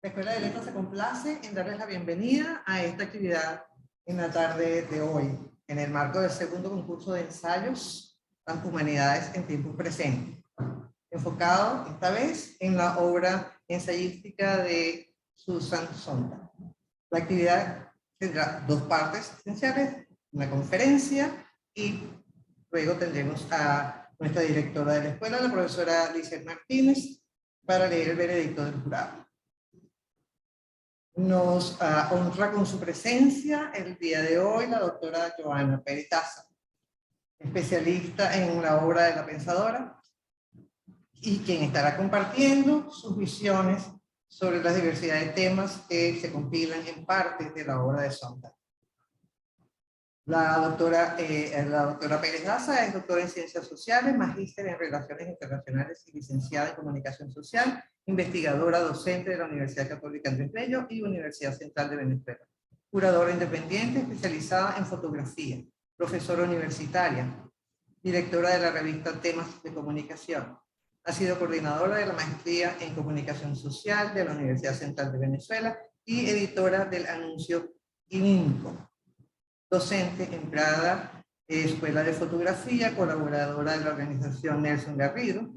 La Escuela de Letras se complace en darles la bienvenida a esta actividad en la tarde de hoy, en el marco del segundo concurso de ensayos Las Humanidades en Tiempos Presentes, enfocado esta vez en la obra ensayística de Susan Sontag. La actividad tendrá dos partes esenciales, una conferencia y luego tendremos a nuestra directora de la escuela, la profesora Lizeth Martínez, para leer el veredicto del jurado. Nos honra con su presencia el día de hoy la doctora Joana Pérez Daza, especialista en la obra de la pensadora y quien estará compartiendo sus visiones sobre la diversidad de temas que se compilan en partes de la obra de Sontag. La doctora Pérez Daza es doctora en Ciencias Sociales, magíster en Relaciones Internacionales y licenciada en Comunicación Social, investigadora docente de la Universidad Católica Andrés Bello y Universidad Central de Venezuela. Curadora independiente especializada en fotografía, profesora universitaria, directora de la revista Temas de Comunicación. Ha sido coordinadora de la maestría en Comunicación Social de la Universidad Central de Venezuela y editora del anuncio ININCO. Docente en Prada Escuela de Fotografía, colaboradora de la organización Nelson Garrido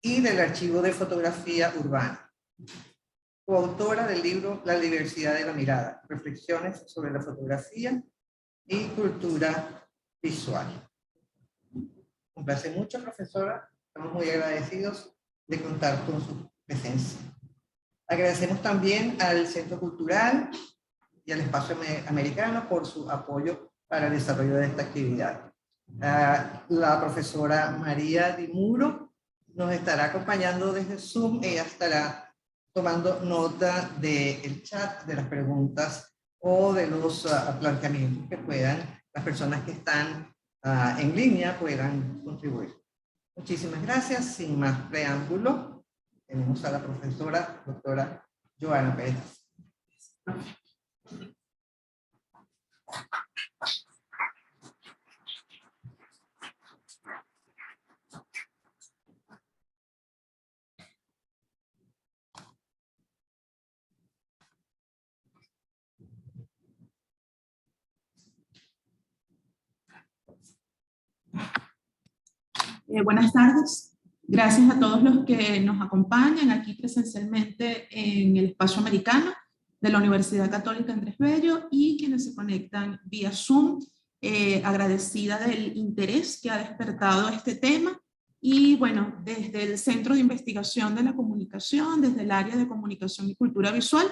y del Archivo de Fotografía Urbana. Coautora del libro La diversidad de la mirada, reflexiones sobre la fotografía y cultura visual. Un placer mucho, profesora. Estamos muy agradecidos de contar con su presencia. Agradecemos también al Centro Cultural y al Espacio Americano por su apoyo para el desarrollo de esta actividad. La profesora María Di Muro nos estará acompañando desde Zoom. Ella estará tomando nota del chat, de las preguntas o de los planteamientos que puedan, las personas que están en línea puedan contribuir. Muchísimas gracias. Sin más preámbulo, tenemos a la profesora doctora Joana Pérez. Buenas tardes. Gracias a todos los que nos acompañan aquí presencialmente en el Espacio Americano de la Universidad Católica Andrés Bello y quienes se conectan vía Zoom. Agradecida del interés que ha despertado este tema. Y bueno, desde el Centro de Investigación de la Comunicación, desde el área de Comunicación y Cultura Visual,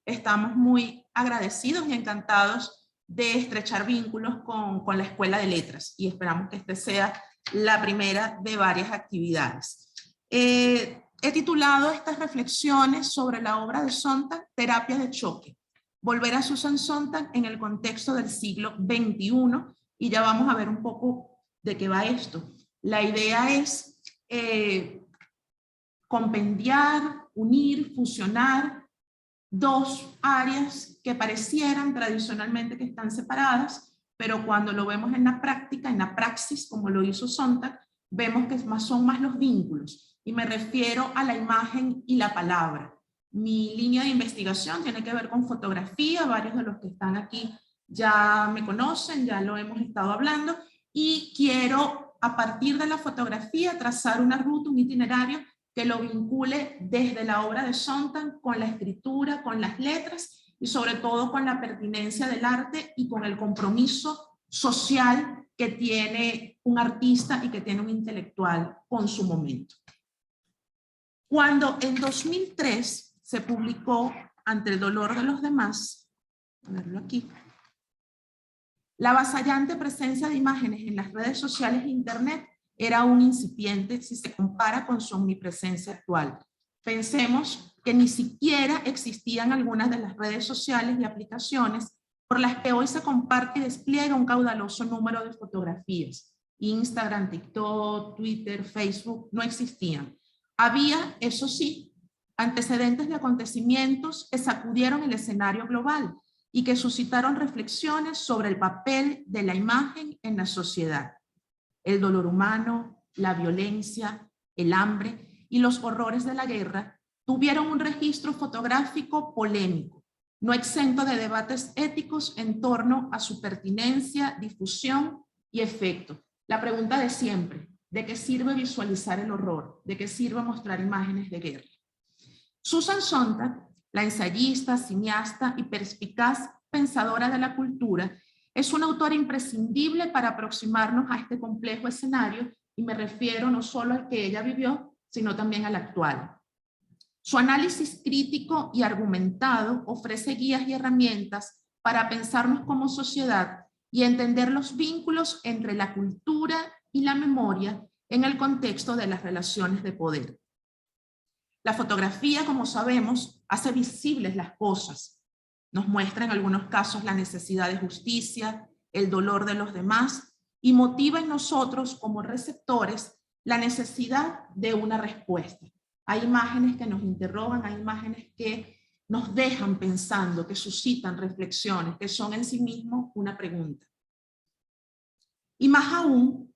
estamos muy agradecidos y encantados de estrechar vínculos con la Escuela de Letras y esperamos que este sea la primera de varias actividades. He titulado estas reflexiones sobre la obra de Sontag, Terapia de choque. Volver a Susan Sontag en el contexto del siglo XXI, y ya vamos a ver un poco de qué va esto. La idea es compendiar, unir, fusionar dos áreas que parecieran tradicionalmente que están separadas, pero cuando lo vemos en la práctica, en la praxis, como lo hizo Sontag, vemos que son más los vínculos, y me refiero a la imagen y la palabra. Mi línea de investigación tiene que ver con fotografía, varios de los que están aquí ya me conocen, ya lo hemos estado hablando, y quiero a partir de la fotografía trazar una ruta, un itinerario que lo vincule desde la obra de Sontag con la escritura, con las letras, y sobre todo con la pertinencia del arte y con el compromiso social que tiene un artista y que tiene un intelectual con su momento. Cuando en 2003 se publicó Ante el dolor de los demás, a verlo aquí, la avasallante presencia de imágenes en las redes sociales e internet era aún incipiente si se compara con su omnipresencia actual. Pensemos que ni siquiera existían algunas de las redes sociales y aplicaciones por las que hoy se comparte y despliega un caudaloso número de fotografías. Instagram, TikTok, Twitter, Facebook no existían. Había, eso sí, antecedentes de acontecimientos que sacudieron el escenario global y que suscitaron reflexiones sobre el papel de la imagen en la sociedad. El dolor humano, la violencia, el hambre y los horrores de la guerra tuvieron un registro fotográfico polémico, no exento de debates éticos en torno a su pertinencia, difusión y efecto. La pregunta de siempre, ¿de qué sirve visualizar el horror? ¿De qué sirve mostrar imágenes de guerra? Susan Sontag, la ensayista, cineasta y perspicaz pensadora de la cultura, es una autora imprescindible para aproximarnos a este complejo escenario, y me refiero no solo al que ella vivió, sino también al actual. Su análisis crítico y argumentado ofrece guías y herramientas para pensarnos como sociedad y entender los vínculos entre la cultura y la memoria en el contexto de las relaciones de poder. La fotografía, como sabemos, hace visibles las cosas. Nos muestra en algunos casos la necesidad de justicia, el dolor de los demás, y motiva en nosotros como receptores la necesidad de una respuesta. Hay imágenes que nos interrogan, hay imágenes que nos dejan pensando, que suscitan reflexiones, que son en sí mismos una pregunta. Y más aún,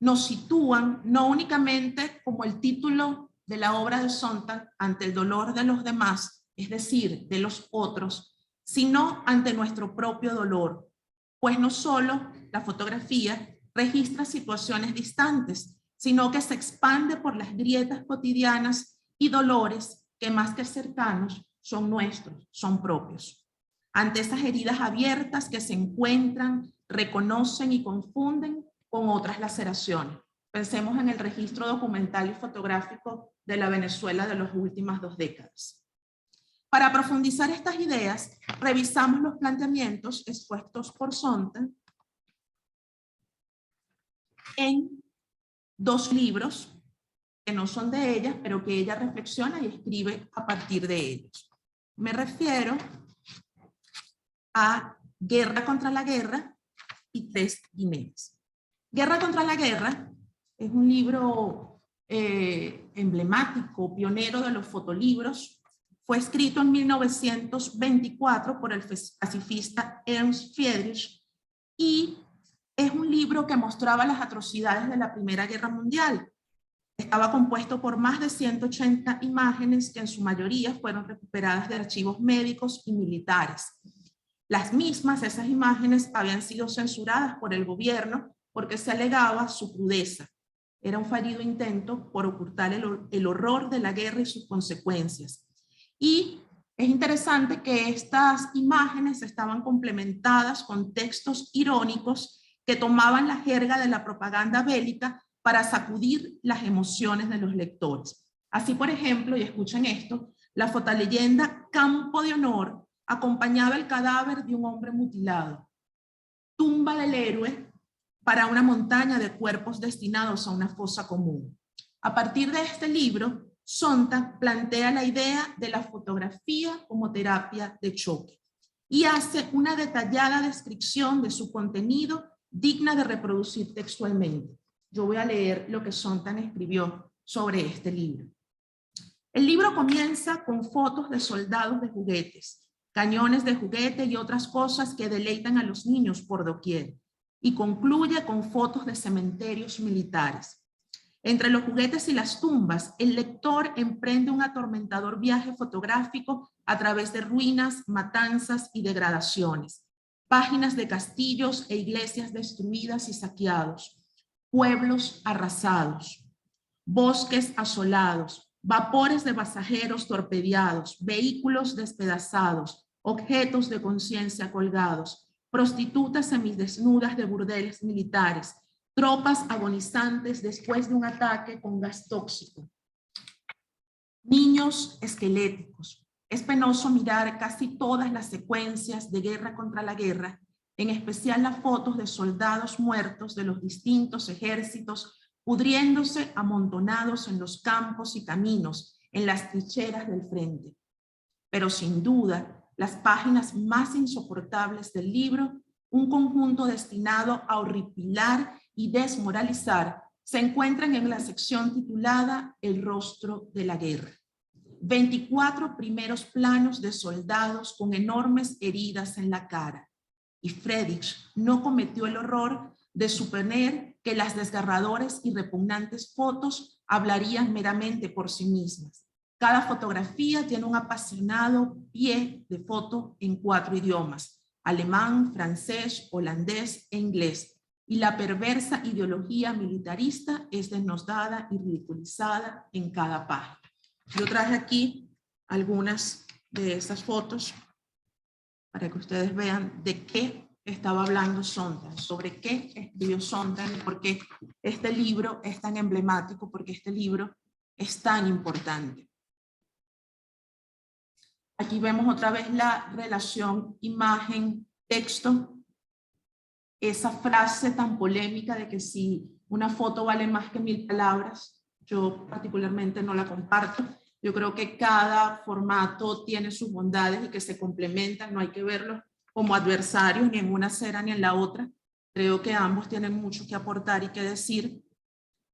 nos sitúan no únicamente como el título de la obra de Sontag, ante el dolor de los demás, es decir, de los otros, sino ante nuestro propio dolor, pues no solo la fotografía registra situaciones distantes, sino que se expande por las grietas cotidianas y dolores que más que cercanos son nuestros, son propios. Ante esas heridas abiertas que se encuentran, reconocen y confunden con otras laceraciones. Pensemos en el registro documental y fotográfico de la Venezuela de las últimas 2 décadas. Para profundizar estas ideas, revisamos los planteamientos expuestos por Sontag en 2 libros que no son de ella, pero que ella reflexiona y escribe a partir de ellos. Me refiero a Guerra contra la Guerra y 3 Guineas. Guerra contra la Guerra es un libro emblemático, pionero de los fotolibros. Fue escrito en 1924 por el pacifista Ernst Friedrich y es un libro que mostraba las atrocidades de la Primera Guerra Mundial. Estaba compuesto por más de 180 imágenes que en su mayoría fueron recuperadas de archivos médicos y militares. Las mismas, esas imágenes, habían sido censuradas por el gobierno porque se alegaba su crudeza. Era un fallido intento por ocultar el horror de la guerra y sus consecuencias. Y es interesante que estas imágenes estaban complementadas con textos irónicos que tomaban la jerga de la propaganda bélica para sacudir las emociones de los lectores. Así, por ejemplo, y escuchen esto, la fotoleyenda Campo de Honor acompañaba el cadáver de un hombre mutilado. Tumba del héroe para una montaña de cuerpos destinados a una fosa común. A partir de este libro, Sontag plantea la idea de la fotografía como terapia de choque y hace una detallada descripción de su contenido digna de reproducir textualmente. Yo voy a leer lo que Sontag escribió sobre este libro. El libro comienza con fotos de soldados de juguetes, cañones de juguete y otras cosas que deleitan a los niños por doquier, y concluye con fotos de cementerios militares. Entre los juguetes y las tumbas, el lector emprende un atormentador viaje fotográfico a través de ruinas, matanzas y degradaciones, páginas de castillos e iglesias destruidas y saqueados, pueblos arrasados, bosques asolados, vapores de pasajeros torpedeados, vehículos despedazados, objetos de conciencia colgados, prostitutas semidesnudas de burdeles militares, tropas agonizantes después de un ataque con gas tóxico, niños esqueléticos. Es penoso mirar casi todas las secuencias de Guerra contra la Guerra, en especial las fotos de soldados muertos de los distintos ejércitos pudriéndose amontonados en los campos y caminos, en las trincheras del frente. Pero sin duda, las páginas más insoportables del libro, un conjunto destinado a horripilar y desmoralizar, se encuentran en la sección titulada El rostro de la guerra. 24 primeros planos de soldados con enormes heridas en la cara. Y Friedrich no cometió el horror de suponer que las desgarradoras y repugnantes fotos hablarían meramente por sí mismas. Cada fotografía tiene un apasionado pie de foto en 4 idiomas: alemán, francés, holandés e inglés. Y la perversa ideología militarista es desnudada y ridiculizada en cada página. Yo traje aquí algunas de esas fotos para que ustedes vean de qué estaba hablando Sontag, sobre qué escribió Sontag y por qué este libro es tan emblemático, porque este libro es tan importante. Aquí vemos otra vez la relación imagen-texto. Esa frase tan polémica de que si una foto vale más que 1000 palabras, yo particularmente no la comparto. Yo creo que cada formato tiene sus bondades y que se complementan, no hay que verlos como adversarios ni en una acera ni en la otra. Creo que ambos tienen mucho que aportar y que decir.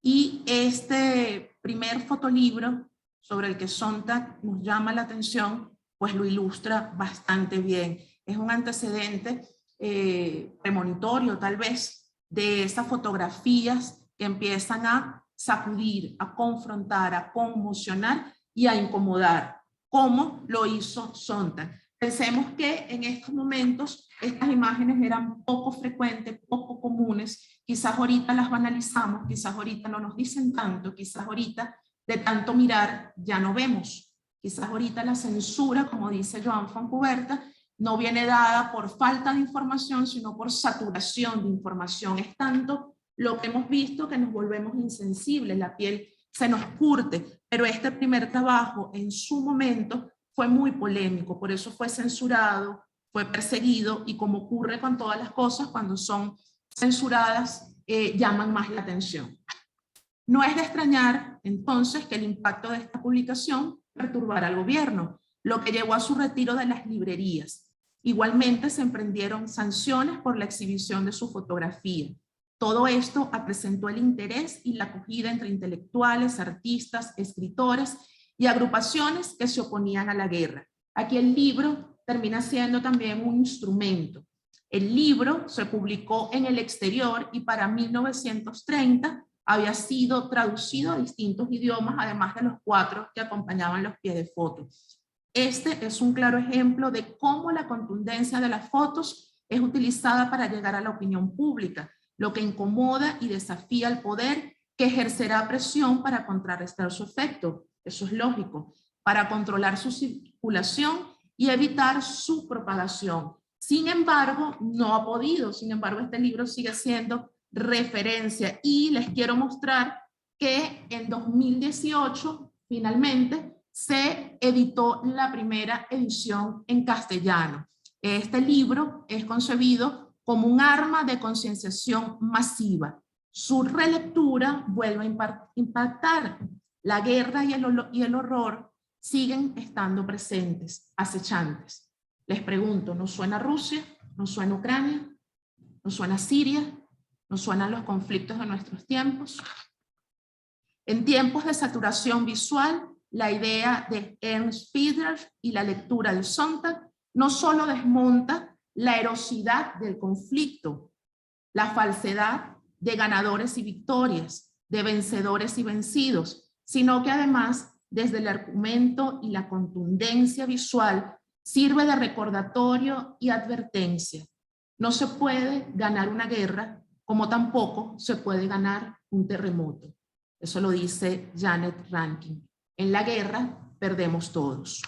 Y este primer fotolibro sobre el que Sontag nos llama la atención, pues lo ilustra bastante bien. Es un antecedente premonitorio tal vez de esas fotografías que empiezan a sacudir, a confrontar, a conmocionar y a incomodar, como lo hizo Sontag. Pensemos que en estos momentos estas imágenes eran poco frecuentes, poco comunes, quizás ahorita las banalizamos, quizás ahorita no nos dicen tanto, quizás ahorita de tanto mirar ya no vemos, quizás ahorita la censura, como dice Joan Fontcuberta, no viene dada por falta de información, sino por saturación de información. Es tanto lo que hemos visto que nos volvemos insensibles, la piel se nos curte, pero este primer trabajo en su momento fue muy polémico, por eso fue censurado, fue perseguido, y como ocurre con todas las cosas, cuando son censuradas, llaman más la atención. No es de extrañar, entonces, que el impacto de esta publicación perturbara al gobierno, lo que llevó a su retiro de las librerías. Igualmente se emprendieron sanciones por la exhibición de su fotografía. Todo esto acrecentó el interés y la acogida entre intelectuales, artistas, escritores y agrupaciones que se oponían a la guerra. Aquí el libro termina siendo también un instrumento. El libro se publicó en el exterior y para 1930 había sido traducido a distintos idiomas, además de los 4 que acompañaban los pies de foto. Este es un claro ejemplo de cómo la contundencia de las fotos es utilizada para llegar a la opinión pública, lo que incomoda y desafía al poder, que ejercerá presión para contrarrestar su efecto. Eso es lógico, para controlar su circulación y evitar su propagación. Sin embargo, no ha podido. Sin embargo, este libro sigue siendo referencia, y les quiero mostrar que en 2018 finalmente se editó la primera edición en castellano. Este libro es concebido como un arma de concienciación masiva. Su relectura vuelve a impactar. La guerra y el horror siguen estando presentes, acechantes. Les pregunto, ¿nos suena Rusia? ¿Nos suena Ucrania? ¿Nos suena Siria? ¿Nos suenan los conflictos de nuestros tiempos? En tiempos de saturación visual, la idea de Ernst Fiedler y la lectura de Sontag no solo desmonta la erosidad del conflicto, la falsedad de ganadores y victorias, de vencedores y vencidos, sino que además, desde el argumento y la contundencia visual, sirve de recordatorio y advertencia. No se puede ganar una guerra, como tampoco se puede ganar un terremoto. Eso lo dice Janet Rankin. En la guerra perdemos todos.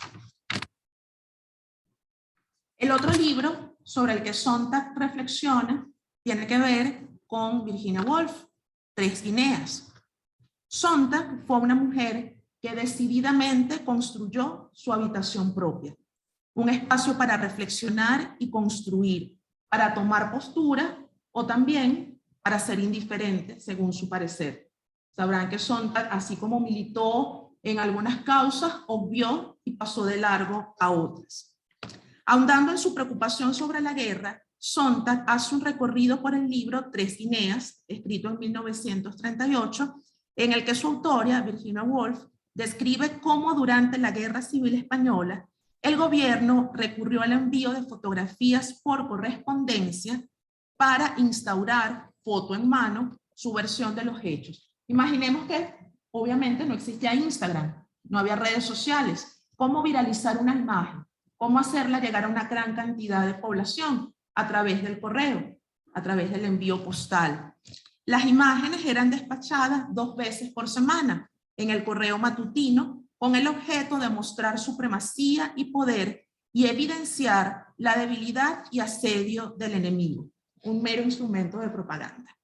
El otro libro sobre el que Sontag reflexiona tiene que ver con Virginia Woolf, Tres Guineas. Sontag fue una mujer que decididamente construyó su habitación propia, un espacio para reflexionar y construir, para tomar postura o también para ser indiferente según su parecer. Sabrán que Sontag, así como militó en algunas causas, obvió y pasó de largo a otras. Ahondando en su preocupación sobre la guerra, Sontag hace un recorrido por el libro Tres Guineas, escrito en 1938, en el que su autora, Virginia Woolf, describe cómo durante la Guerra Civil Española el gobierno recurrió al envío de fotografías por correspondencia para instaurar, foto en mano, su versión de los hechos. Imaginemos que obviamente no existía Instagram, no había redes sociales. ¿Cómo viralizar una imagen? ¿Cómo hacerla llegar a una gran cantidad de población? A través del correo, a través del envío postal. Las imágenes eran despachadas 2 veces por semana en el correo matutino con el objeto de mostrar supremacía y poder y evidenciar la debilidad y asedio del enemigo, un mero instrumento de propaganda.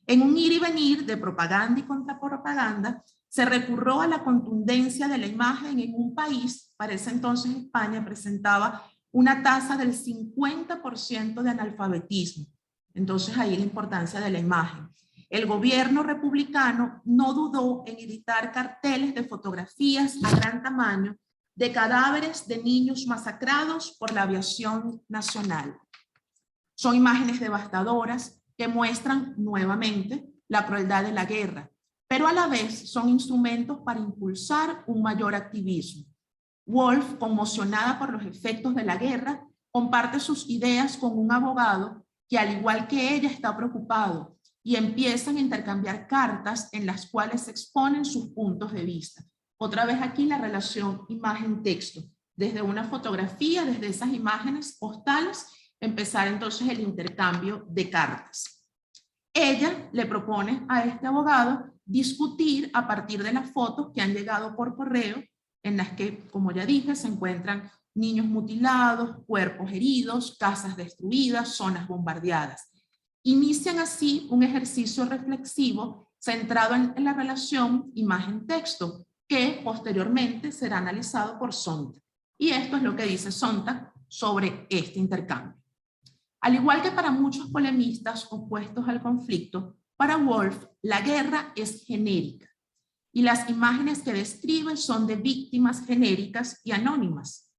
En un ir y venir de propaganda y contrapropaganda, se recurrió a la contundencia de la imagen en un país, para ese entonces España presentaba una tasa del 50% de analfabetismo. Entonces ahí la importancia de la imagen. El gobierno republicano no dudó en editar carteles de fotografías a gran tamaño de cadáveres de niños masacrados por la aviación nacional. Son imágenes devastadoras que muestran nuevamente la crueldad de la guerra, pero a la vez son instrumentos para impulsar un mayor activismo. Wolf, conmocionada por los efectos de la guerra, comparte sus ideas con un abogado que, al igual que ella, está preocupado, y empiezan a intercambiar cartas en las cuales se exponen sus puntos de vista. Otra vez aquí la relación imagen-texto, desde una fotografía, desde esas imágenes postales, empezar entonces el intercambio de cartas. Ella le propone a este abogado discutir a partir de las fotos que han llegado por correo, en las que, como ya dije, se encuentran niños mutilados, cuerpos heridos, casas destruidas, zonas bombardeadas. Inician así un ejercicio reflexivo centrado en la relación imagen-texto, que posteriormente será analizado por Sontag. Y esto es lo que dice Sontag sobre este intercambio. Al igual que para muchos polemistas opuestos al conflicto, para Wolf la guerra es genérica y las imágenes que describe son de víctimas genéricas y anónimas.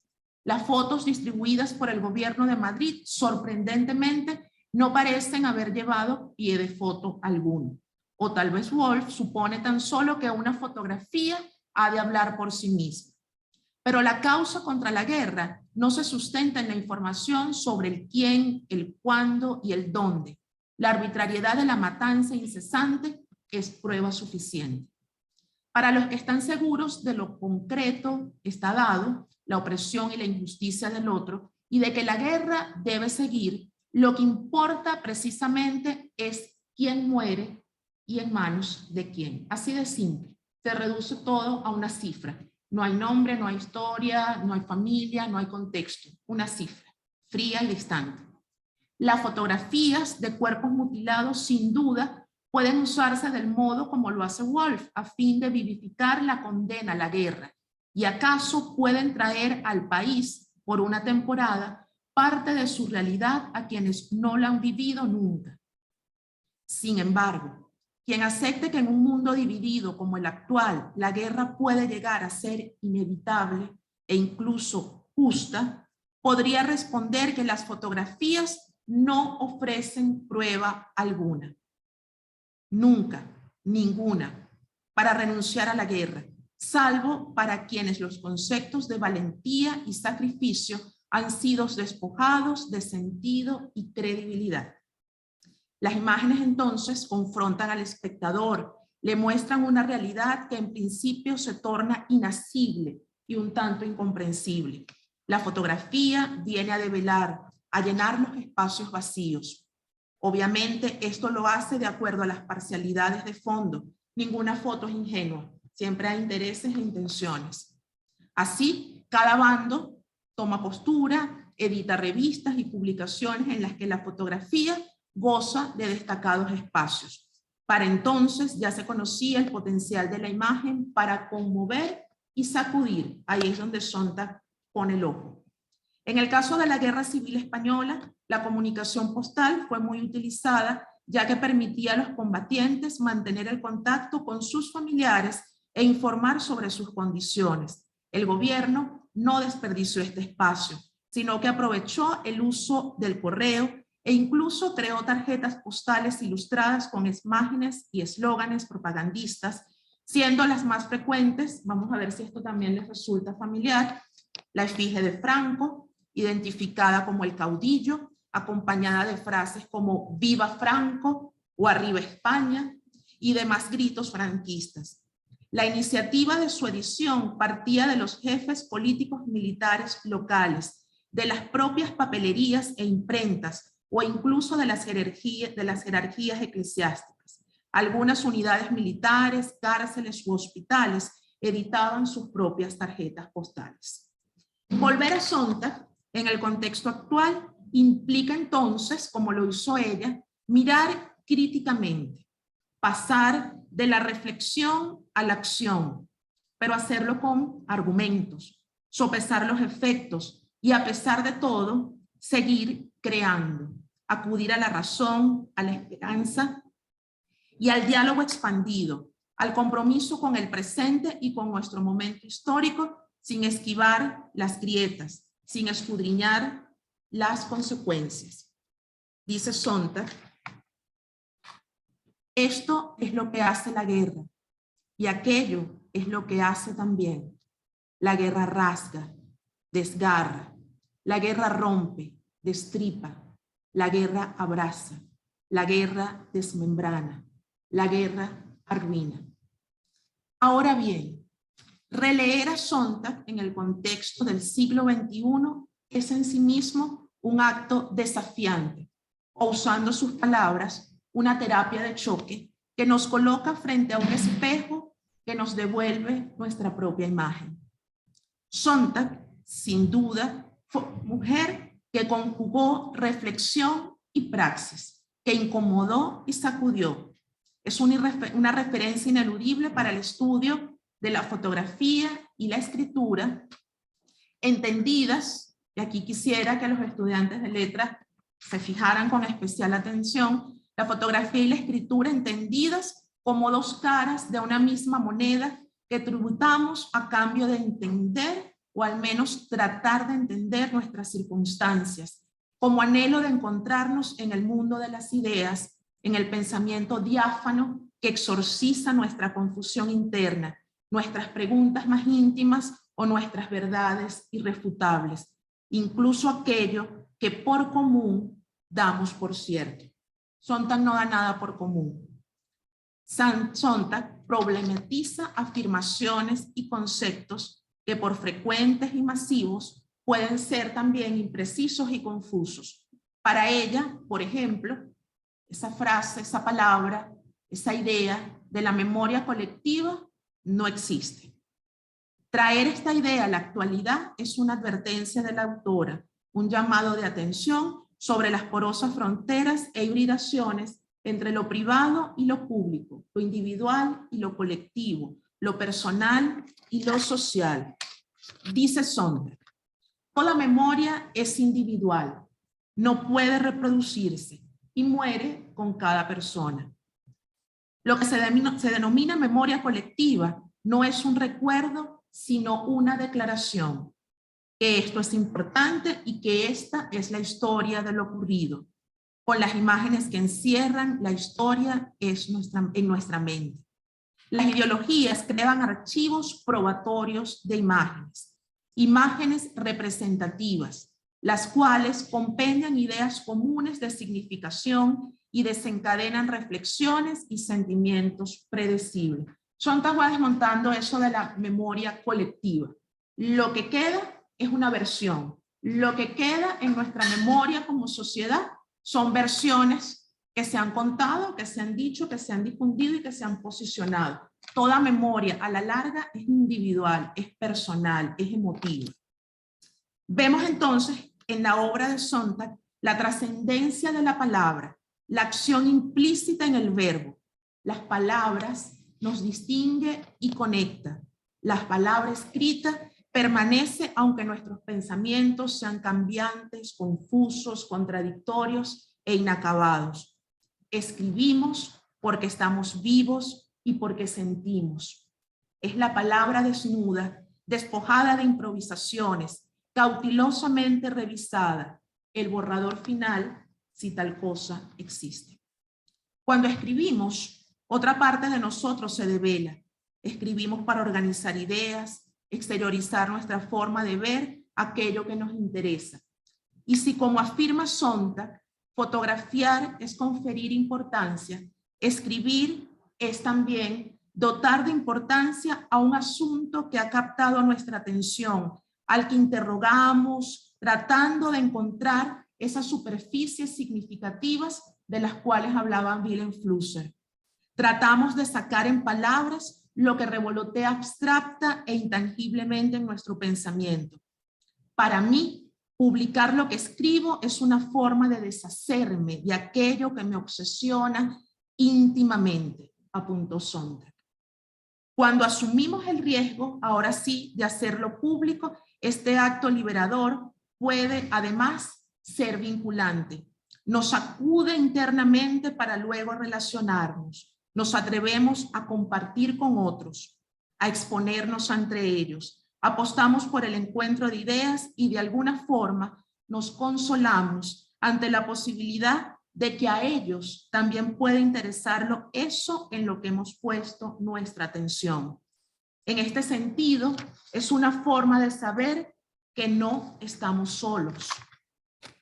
Las fotos distribuidas por el gobierno de Madrid, sorprendentemente, no parecen haber llevado pie de foto alguno. O tal vez Wolf supone tan solo que una fotografía ha de hablar por sí misma. Pero la causa contra la guerra no se sustenta en la información sobre el quién, el cuándo y el dónde. La arbitrariedad de la matanza incesante es prueba suficiente. Para los que están seguros de lo concreto está dado, la opresión y la injusticia del otro, y de que la guerra debe seguir, lo que importa precisamente es quién muere y en manos de quién. Así de simple. Se reduce todo a una cifra. No hay nombre, no hay historia, no hay familia, no hay contexto. Una cifra, fría y distante. Las fotografías de cuerpos mutilados, sin duda, pueden usarse del modo como lo hace Wolf, a fin de vivificar la condena a la guerra. Y acaso pueden traer al país, por una temporada, parte de su realidad a quienes no la han vivido nunca. Sin embargo, quien acepte que en un mundo dividido como el actual, la guerra puede llegar a ser inevitable e incluso justa, podría responder que las fotografías no ofrecen prueba alguna. Nunca, ninguna, para renunciar a la guerra, salvo para quienes los conceptos de valentía y sacrificio han sido despojados de sentido y credibilidad. Las imágenes entonces confrontan al espectador, le muestran una realidad que en principio se torna inasible y un tanto incomprensible. La fotografía viene a develar, a llenar los espacios vacíos. Obviamente esto lo hace de acuerdo a las parcialidades de fondo. Ninguna foto es ingenua, siempre hay intereses e intenciones. Así, cada bando toma postura, edita revistas y publicaciones en las que la fotografía goza de destacados espacios. Para entonces ya se conocía el potencial de la imagen para conmover y sacudir. Ahí es donde Sontag pone el ojo. En el caso de la Guerra Civil Española, la comunicación postal fue muy utilizada, ya que permitía a los combatientes mantener el contacto con sus familiares e informar sobre sus condiciones. El gobierno no desperdició este espacio, sino que aprovechó el uso del correo e incluso creó tarjetas postales ilustradas con imágenes y eslóganes propagandistas, siendo las más frecuentes, vamos a ver si esto también les resulta familiar, la efigie de Franco, identificada como el caudillo, acompañada de frases como «Viva Franco» o «Arriba España» y demás gritos franquistas. La iniciativa de su edición partía de los jefes políticos militares locales, de las propias papelerías e imprentas, o incluso de las jerarquías eclesiásticas. Algunas unidades militares, cárceles u hospitales editaban sus propias tarjetas postales. Volver a Sontag, en el contexto actual, implica entonces, como lo hizo ella, mirar críticamente, pasar de la reflexión a la acción, pero hacerlo con argumentos, sopesar los efectos y, a pesar de todo, seguir creando, acudir a la razón, a la esperanza y al diálogo expandido, al compromiso con el presente y con nuestro momento histórico, sin esquivar las grietas, sin escudriñar las consecuencias. Dice Sontag, esto es lo que hace la guerra, y aquello es lo que hace también. La guerra rasga, desgarra, la guerra rompe, destripa, la guerra abraza, la guerra desmembrana, la guerra arruina. Ahora bien, releer a Sontag en el contexto del siglo XXI es en sí mismo un acto desafiante, o usando sus palabras, una terapia de choque que nos coloca frente a un espejo que nos devuelve nuestra propia imagen. Sontag, sin duda, fue mujer que conjugó reflexión y praxis, que incomodó y sacudió. Es una referencia ineludible para el estudio de la fotografía y la escritura, entendidas, y aquí quisiera que los estudiantes de letras se fijaran con especial atención, la fotografía y la escritura entendidas como dos caras de una misma moneda que tributamos a cambio de entender, o al menos tratar de entender, nuestras circunstancias, como anhelo de encontrarnos en el mundo de las ideas, en el pensamiento diáfano que exorciza nuestra confusión interna, nuestras preguntas más íntimas o nuestras verdades irrefutables, incluso aquello que por común damos por cierto. Sontag no da nada por común. Sontag problematiza afirmaciones y conceptos que, por frecuentes y masivos, pueden ser también imprecisos y confusos. Para ella, por ejemplo, esa frase, esa palabra, esa idea de la memoria colectiva no existe. Traer esta idea a la actualidad es una advertencia de la autora, un llamado de atención sobre las porosas fronteras e hibridaciones entre lo privado y lo público, lo individual y lo colectivo, lo personal y lo social. Dice Sontag, toda memoria es individual, no puede reproducirse y muere con cada persona. Lo que se denomina memoria colectiva no es un recuerdo, sino una declaración, que esto es importante y que esta es la historia de lo ocurrido, con las imágenes que encierran la historia en nuestra mente. Las ideologías crean archivos probatorios de imágenes representativas, las cuales compendian ideas comunes de significación y desencadenan reflexiones y sentimientos predecibles. Sontag va desmontando eso de la memoria colectiva. Lo que queda es una versión. Lo que queda en nuestra memoria como sociedad son versiones que se han contado, que se han dicho, que se han difundido y que se han posicionado. Toda memoria a la larga es individual, es personal, es emotiva. Vemos entonces en la obra de Sontag la trascendencia de la palabra, la acción implícita en el verbo. Las palabras nos distingue y conecta. La palabra escrita permanece aunque nuestros pensamientos sean cambiantes, confusos, contradictorios e inacabados. Escribimos porque estamos vivos y porque sentimos. Es la palabra desnuda, despojada de improvisaciones, cautelosamente revisada, el borrador final, si tal cosa existe. Cuando escribimos, otra parte de nosotros se devela. Escribimos para organizar ideas, exteriorizar nuestra forma de ver aquello que nos interesa. Y si, como afirma Sontag, fotografiar es conferir importancia, escribir es también dotar de importancia a un asunto que ha captado nuestra atención, al que interrogamos, tratando de encontrar esas superficies significativas de las cuales hablaba Wilhelm Flusser. Tratamos de sacar en palabras lo que revolotea abstracta e intangiblemente en nuestro pensamiento. Para mí, publicar lo que escribo es una forma de deshacerme de aquello que me obsesiona íntimamente, apuntó Sontag. Cuando asumimos el riesgo, ahora sí, de hacerlo público, este acto liberador puede además ser vinculante. Nos sacude internamente para luego relacionarnos. Nos atrevemos a compartir con otros, a exponernos entre ellos. Apostamos por el encuentro de ideas y de alguna forma nos consolamos ante la posibilidad de que a ellos también puede interesarlo eso en lo que hemos puesto nuestra atención. En este sentido, es una forma de saber que no estamos solos.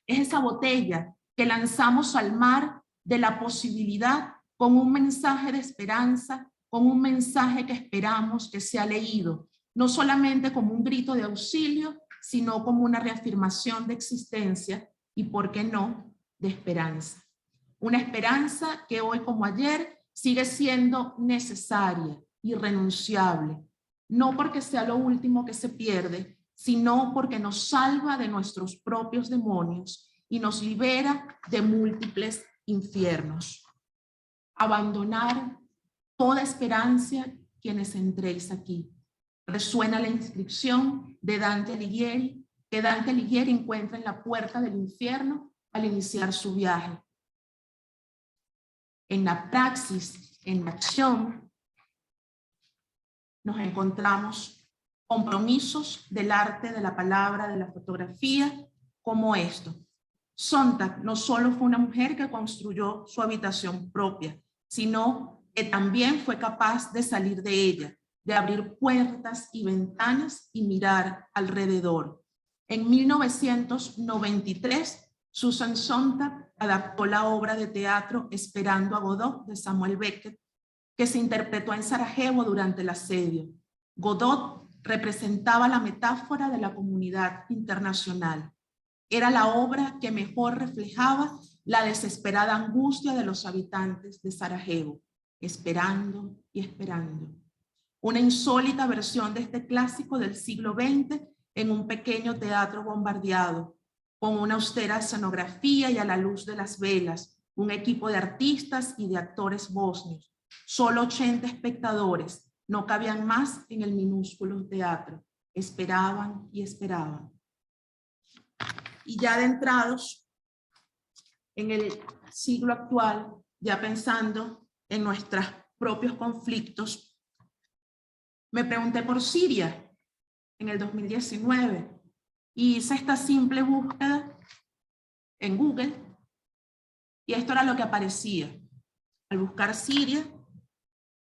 Es esa botella que lanzamos al mar de la posibilidad con un mensaje de esperanza, con un mensaje que esperamos que sea leído, no solamente como un grito de auxilio, sino como una reafirmación de existencia y, ¿por qué no?, de esperanza. Una esperanza que hoy como ayer sigue siendo necesaria, irrenunciable, no porque sea lo último que se pierde, sino porque nos salva de nuestros propios demonios y nos libera de múltiples infiernos. Abandonar toda esperanza quienes entréis aquí. Resuena la inscripción de Dante Alighieri, que Dante Alighieri encuentra en la puerta del infierno al iniciar su viaje. En la praxis, en la acción, nos encontramos compromisos del arte, de la palabra, de la fotografía, como esto. Sontag no solo fue una mujer que construyó su habitación propia, sino que también fue capaz de salir de ella, de abrir puertas y ventanas y mirar alrededor. En 1993, Susan Sontag adaptó la obra de teatro Esperando a Godot de Samuel Beckett, que se interpretó en Sarajevo durante el asedio. Godot representaba la metáfora de la comunidad internacional. Era la obra que mejor reflejaba la desesperada angustia de los habitantes de Sarajevo, esperando y esperando. Una insólita versión de este clásico del siglo XX en un pequeño teatro bombardeado, con una austera escenografía y a la luz de las velas, un equipo de artistas y de actores bosnios. Solo 80 espectadores, no cabían más en el minúsculo teatro. Esperaban y esperaban. Y ya adentrados en el siglo actual, ya pensando en nuestros propios conflictos, me pregunté por Siria en el 2019 y hice esta simple búsqueda en Google y esto era lo que aparecía. Al buscar Siria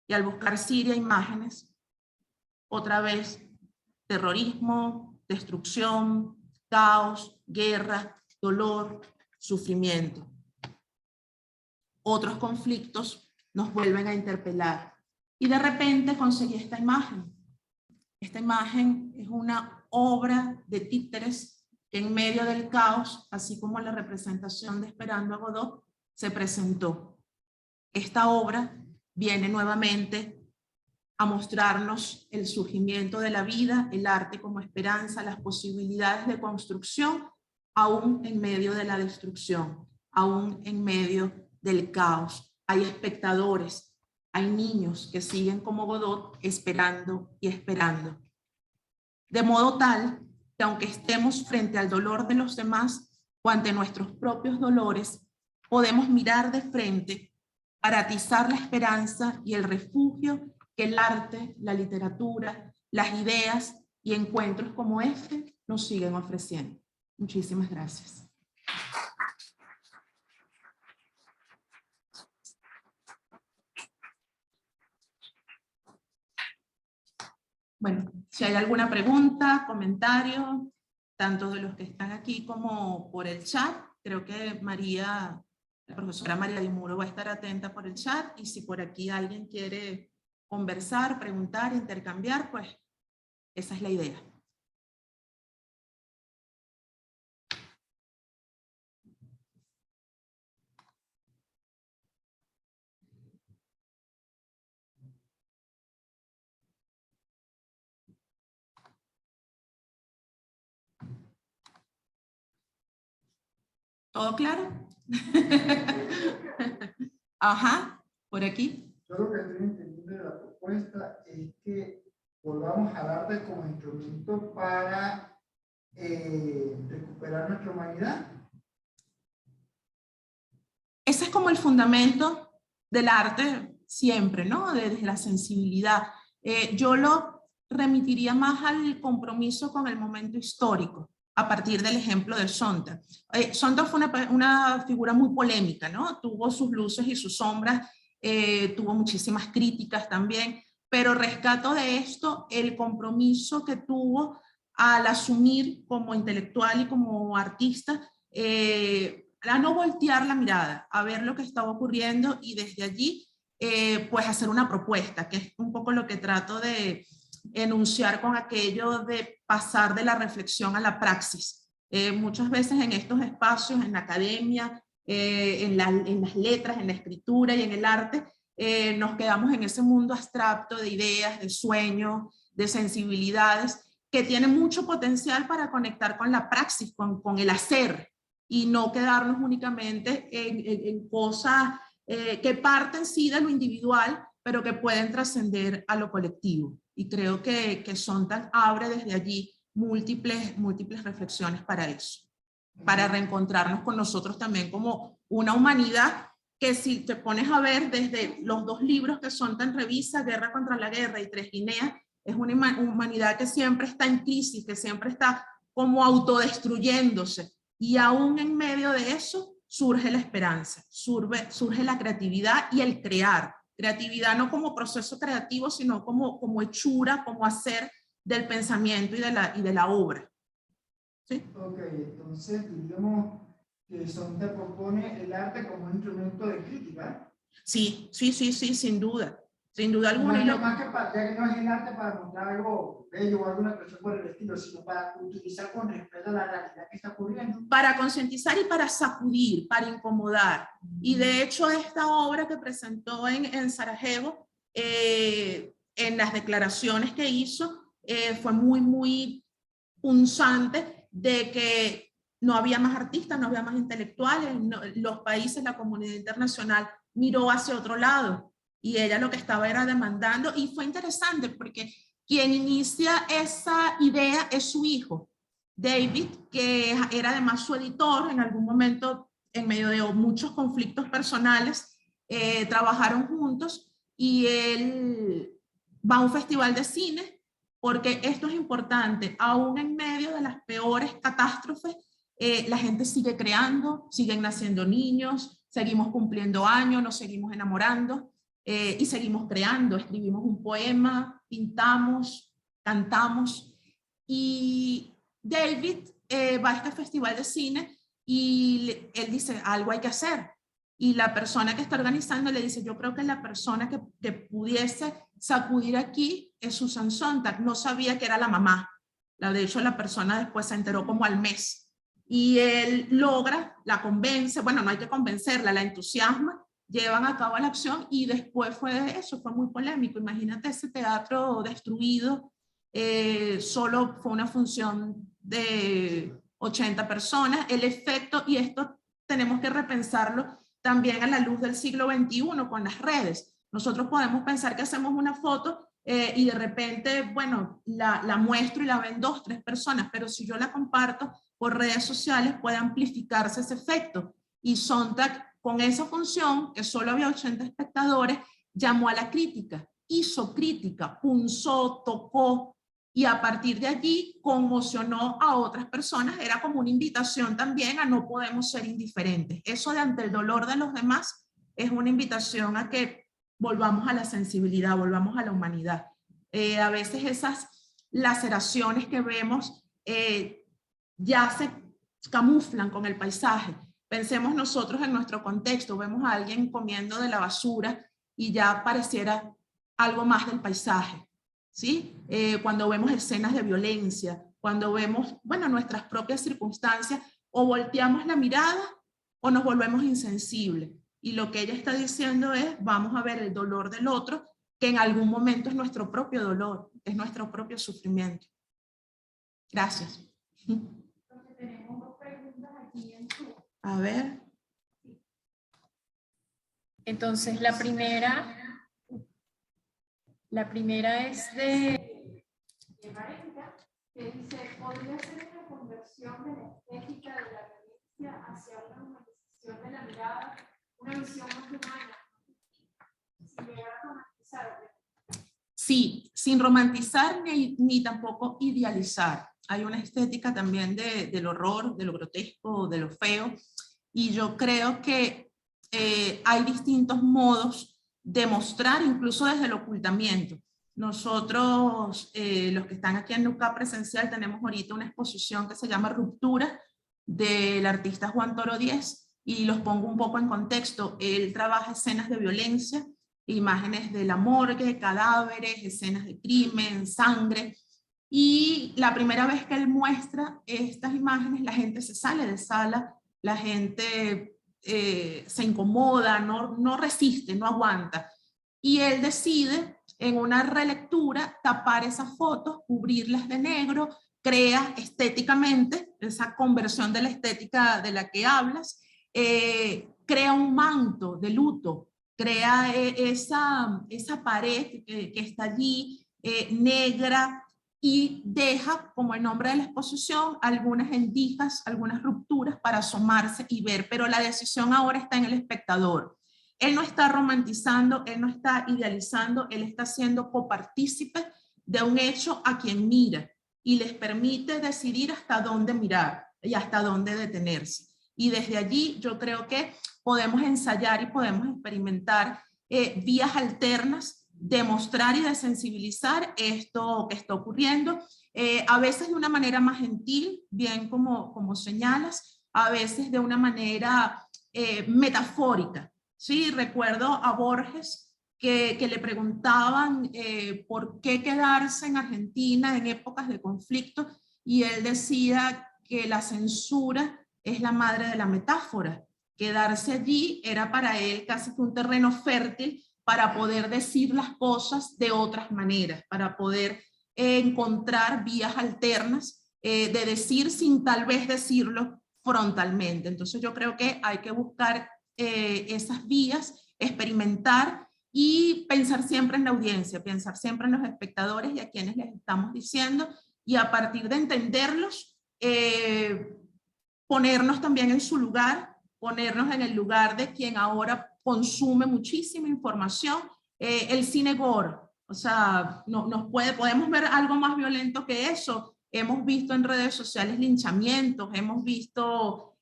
y al buscar Siria imágenes, otra vez terrorismo, destrucción, caos, guerra, dolor, sufrimiento. Otros conflictos nos vuelven a interpelar. Y de repente conseguí esta imagen. Esta imagen es una obra de títeres que en medio del caos, así como la representación de Esperando a Godot, se presentó. Esta obra viene nuevamente a mostrarnos el surgimiento de la vida, el arte como esperanza, las posibilidades de construcción, aún en medio de la destrucción, aún en medio del caos. Hay espectadores, hay niños que siguen como Godot esperando y esperando. De modo tal que aunque estemos frente al dolor de los demás o ante nuestros propios dolores, podemos mirar de frente para atizar la esperanza y el refugio que el arte, la literatura, las ideas y encuentros como este nos siguen ofreciendo. Muchísimas gracias. Bueno, si hay alguna pregunta, comentario, tanto de los que están aquí como por el chat, creo que María, la profesora María Di Muro va a estar atenta por el chat, y si por aquí alguien quiere conversar, preguntar, intercambiar, pues esa es la idea. ¿Todo claro? Ajá, por aquí. Yo lo que estoy entendiendo de la propuesta es que volvamos al arte como instrumento para recuperar nuestra humanidad. Ese es como el fundamento del arte siempre, ¿no? Desde la sensibilidad. Yo lo remitiría más al compromiso con el momento histórico, a partir del ejemplo del Sontag. Sontag fue una figura muy polémica, ¿no? Tuvo sus luces y sus sombras, tuvo muchísimas críticas también, pero rescato de esto el compromiso que tuvo al asumir como intelectual y como artista, a no voltear la mirada, a ver lo que estaba ocurriendo y desde allí pues hacer una propuesta, que es un poco lo que trato de enunciar con aquello de pasar de la reflexión a la praxis. Muchas veces en estos espacios, en la academia, en las letras, en la escritura y en el arte, nos quedamos en ese mundo abstracto de ideas, de sueños, de sensibilidades, que tiene mucho potencial para conectar con la praxis, con el hacer, y no quedarnos únicamente en cosas que parten sí de lo individual, pero que pueden trascender a lo colectivo. Y creo que Sontag abre desde allí múltiples reflexiones para eso, para reencontrarnos con nosotros también como una humanidad que, si te pones a ver desde los dos libros que Sontag revisa, Guerra contra la Guerra y Tres Guineas, es una humanidad que siempre está en crisis, que siempre está como autodestruyéndose. Y aún en medio de eso surge la esperanza, surge la creatividad y el crear. Creatividad no como proceso creativo, sino como hechura, como hacer del pensamiento y de la obra. ¿Sí? Ok, entonces diríamos que Sontag propone el arte como un instrumento de crítica. Sí, sin duda. Sin duda alguna. Más que ya que no es el arte para mostrar algo bello o alguna expresión por el estilo, sino para utilizar con respeto a la realidad que está ocurriendo. Para concientizar y para sacudir, para incomodar. Y de hecho esta obra que presentó en Sarajevo, en las declaraciones que hizo, fue muy punzante de que no había más artistas, no había más intelectuales, los países, la comunidad internacional miró hacia otro lado. Y ella lo que estaba era demandando, y fue interesante porque quien inicia esa idea es su hijo, David, que era además su editor. En algún momento, en medio de muchos conflictos personales, trabajaron juntos, y él va a un festival de cine, porque esto es importante, aún en medio de las peores catástrofes, la gente sigue creando, siguen naciendo niños, seguimos cumpliendo años, nos seguimos enamorando, y seguimos creando. Escribimos un poema, pintamos, cantamos, y David va a este festival de cine y él dice, algo hay que hacer. Y la persona que está organizando le dice, yo creo que la persona que pudiese sacudir aquí es Susan Sontag. No sabía que era la mamá. De hecho, la persona después se enteró como al mes. Y él logra, la convence, bueno, no hay que convencerla, la entusiasma, llevan a cabo la acción, y después fue eso, fue muy polémico. Imagínate ese teatro destruido, solo fue una función de 80 personas, el efecto, y esto tenemos que repensarlo también a la luz del siglo XXI con las redes. Nosotros podemos pensar que hacemos una foto y de repente, bueno, la muestro y la ven 2, 3 personas, pero si yo la comparto por redes sociales puede amplificarse ese efecto. Y Sontag, con esa función, que solo había 80 espectadores, llamó a la crítica, hizo crítica, punzó, tocó, y a partir de allí conmocionó a otras personas. Era como una invitación también a no podemos ser indiferentes. Eso de ante el dolor de los demás es una invitación a que volvamos a la sensibilidad, volvamos a la humanidad. A veces esas laceraciones que vemos ya se camuflan con el paisaje. Pensemos nosotros en nuestro contexto, vemos a alguien comiendo de la basura y ya pareciera algo más del paisaje, ¿sí? Cuando vemos escenas de violencia, cuando vemos, bueno, nuestras propias circunstancias, o volteamos la mirada o nos volvemos insensibles. Y lo que ella está diciendo es, vamos a ver el dolor del otro, que en algún momento es nuestro propio dolor, es nuestro propio sufrimiento. Gracias. Porque tenemos dos preguntas aquí en Zoom. A ver. Entonces, la primera es de Marenca, que dice, ¿podría ser una conversión de la estética de la violencia hacia una humanización de la mirada, una visión más humana, sin llegar a romantizar? Sí, sin romantizar ni tampoco idealizar. Hay una estética también del horror, de lo grotesco, de lo feo, y yo creo que hay distintos modos de mostrar, incluso desde el ocultamiento. Nosotros, los que están aquí en NUCAP presencial, tenemos ahorita una exposición que se llama Ruptura, del artista Juan Toro Díez, y los pongo un poco en contexto. Él trabaja escenas de violencia, imágenes de la morgue, cadáveres, escenas de crimen, sangre, y la primera vez que él muestra estas imágenes, la gente se sale de sala, la gente se incomoda, no resiste, no aguanta, y él decide en una relectura tapar esas fotos, cubrirlas de negro, crea estéticamente esa conversión de la estética de la que hablas, crea un manto de luto, crea esa pared que está allí, negra, y deja, como el nombre de la exposición, algunas endijas, algunas rupturas para asomarse y ver, pero la decisión ahora está en el espectador. Él no está romantizando, él no está idealizando, él está siendo copartícipe de un hecho a quien mira y les permite decidir hasta dónde mirar y hasta dónde detenerse. Y desde allí yo creo que podemos ensayar y podemos experimentar vías alternas de mostrar y de sensibilizar esto que está ocurriendo, a veces de una manera más gentil, bien como señalas, a veces de una manera metafórica. Sí, recuerdo a Borges que le preguntaban por qué quedarse en Argentina en épocas de conflicto, y él decía que la censura es la madre de la metáfora. Quedarse allí era para él casi que un terreno fértil para poder decir las cosas de otras maneras, para poder encontrar vías alternas de decir sin tal vez decirlo frontalmente. Entonces yo creo que hay que buscar esas vías, experimentar y pensar siempre en la audiencia, pensar siempre en los espectadores y a quienes les estamos diciendo, y a partir de entenderlos, ponernos también en su lugar, ponernos en el lugar de quien ahora consume muchísima información. El cine gore, o sea, podemos ver algo más violento que eso. Hemos visto en redes sociales linchamientos, hemos visto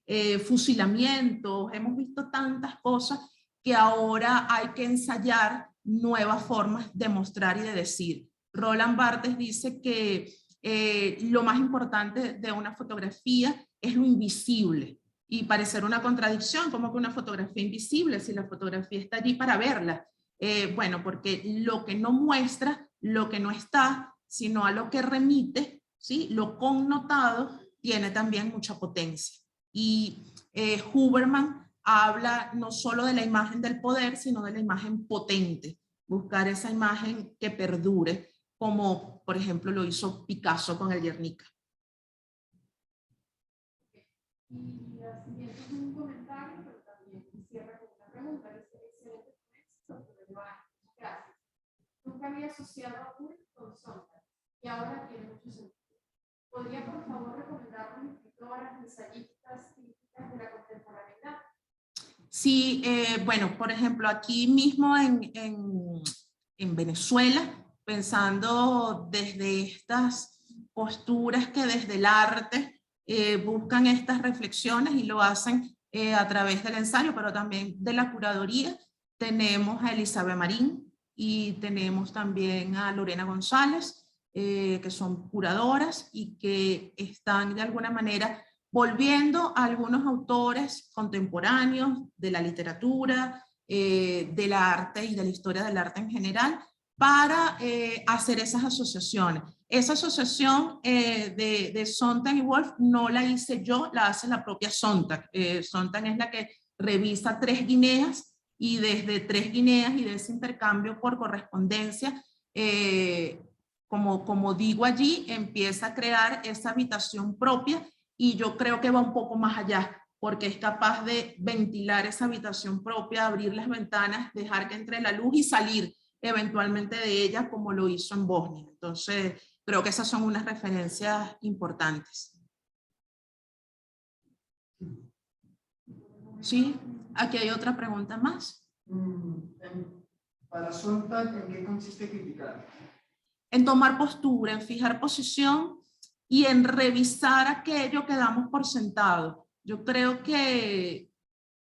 fusilamientos, hemos visto tantas cosas que ahora hay que ensayar nuevas formas de mostrar y de decir. Roland Barthes dice que lo más importante de una fotografía es lo invisible, y parecer una contradicción, como que una fotografía invisible, si la fotografía está allí para verla. Bueno, porque lo que no muestra, lo que no está, sino a lo que remite, ¿sí? Lo connotado tiene también mucha potencia. Y Huberman habla no solo de la imagen del poder, sino de la imagen potente, buscar esa imagen que perdure, como por ejemplo lo hizo Picasso con el Guernica. Y la siguiente es un comentario, pero también cierra con una pregunta. Dice, excelente texto, pero gracias. Nunca había asociado a Wood con Sontag y ahora tiene mucho sentido. ¿Podría por favor recomendarnos escritoras, ensayistas, críticas de la contemporaneidad? Sí, bueno, por ejemplo, aquí mismo en Venezuela, pensando desde estas posturas que desde el arte buscan estas reflexiones y lo hacen a través del ensayo, pero también de la curaduría, tenemos a Elizabeth Marín y tenemos también a Lorena González, que son curadoras y que están de alguna manera volviendo a algunos autores contemporáneos de la literatura, del arte y de la historia del arte en general, para hacer esas asociaciones. Esa asociación de Sontag y Wolf no la hice yo, la hace la propia Sontag. Sontag es la que revisa 3 guineas y desde 3 guineas y de ese intercambio por correspondencia, como digo allí, empieza a crear esa habitación propia y yo creo que va un poco más allá, porque es capaz de ventilar esa habitación propia, abrir las ventanas, dejar que entre la luz y salir eventualmente de ella como lo hizo en Bosnia. Entonces, creo que esas son unas referencias importantes. ¿Sí? Aquí hay otra pregunta más. Para Sontag, ¿en qué consiste criticar? En tomar postura, en fijar posición y en revisar aquello que damos por sentado. Yo creo que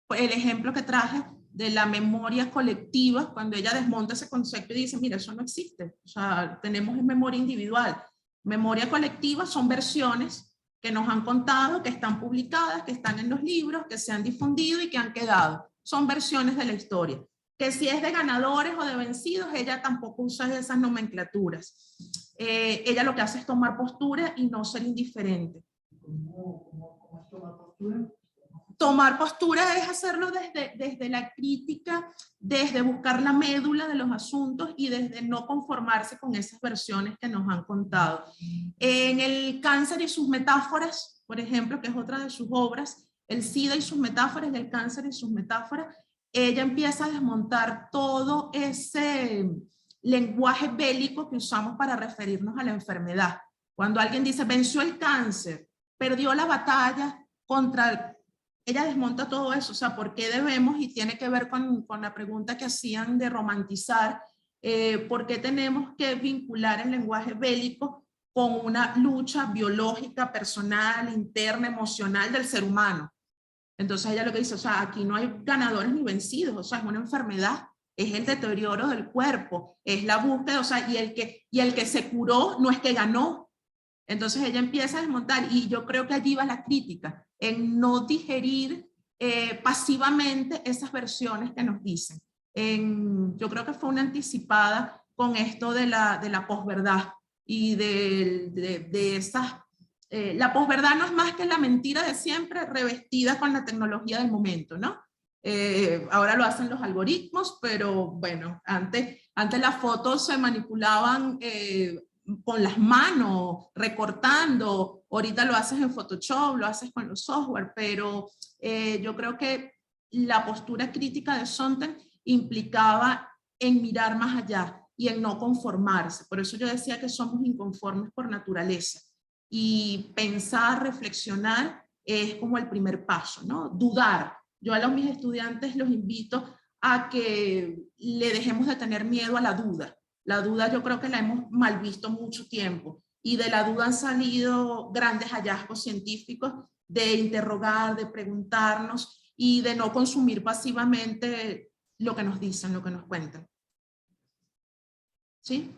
el ejemplo que traje de la memoria colectiva, cuando ella desmonta ese concepto y dice, mira, eso no existe. O sea, tenemos memoria individual. Memoria colectiva son versiones que nos han contado, que están publicadas, que están en los libros, que se han difundido y que han quedado. Son versiones de la historia. Que si es de ganadores o de vencidos, ella tampoco usa esas nomenclaturas. Ella lo que hace es tomar postura y no ser indiferente. ¿Cómo es tomar postura? Tomar postura es hacerlo desde la crítica, desde buscar la médula de los asuntos y desde no conformarse con esas versiones que nos han contado. En el cáncer y sus metáforas, por ejemplo, que es otra de sus obras, el SIDA y sus metáforas, el cáncer y sus metáforas, ella empieza a desmontar todo ese lenguaje bélico que usamos para referirnos a la enfermedad. Cuando alguien dice, venció el cáncer, perdió la batalla contra... Ella desmonta todo eso, o sea, ¿por qué debemos? Y tiene que ver con la pregunta que hacían de romantizar, ¿por qué tenemos que vincular el lenguaje bélico con una lucha biológica, personal, interna, emocional del ser humano? Entonces ella lo que dice, o sea, aquí no hay ganadores ni vencidos, o sea, es una enfermedad, es el deterioro del cuerpo, es la búsqueda, o sea, y el que se curó no es que ganó. Entonces ella empieza a desmontar y yo creo que allí va la crítica, en no digerir pasivamente esas versiones que nos dicen. Yo creo que fue una anticipada con esto de la posverdad y de esas... la posverdad no es más que la mentira de siempre revestida con la tecnología del momento, ¿no? Ahora lo hacen los algoritmos, pero bueno, antes las fotos se manipulaban con las manos, recortando, ahorita lo haces en Photoshop, lo haces con los software, pero yo creo que la postura crítica de Sontag implicaba en mirar más allá y en no conformarse. Por eso yo decía que somos inconformes por naturaleza. Y pensar, reflexionar es como el primer paso, ¿no? Dudar. Yo a mis estudiantes los invito a que le dejemos de tener miedo a la duda. La duda yo creo que la hemos mal visto mucho tiempo y de la duda han salido grandes hallazgos científicos de interrogar, de preguntarnos y de no consumir pasivamente lo que nos dicen, lo que nos cuentan. ¿Sí?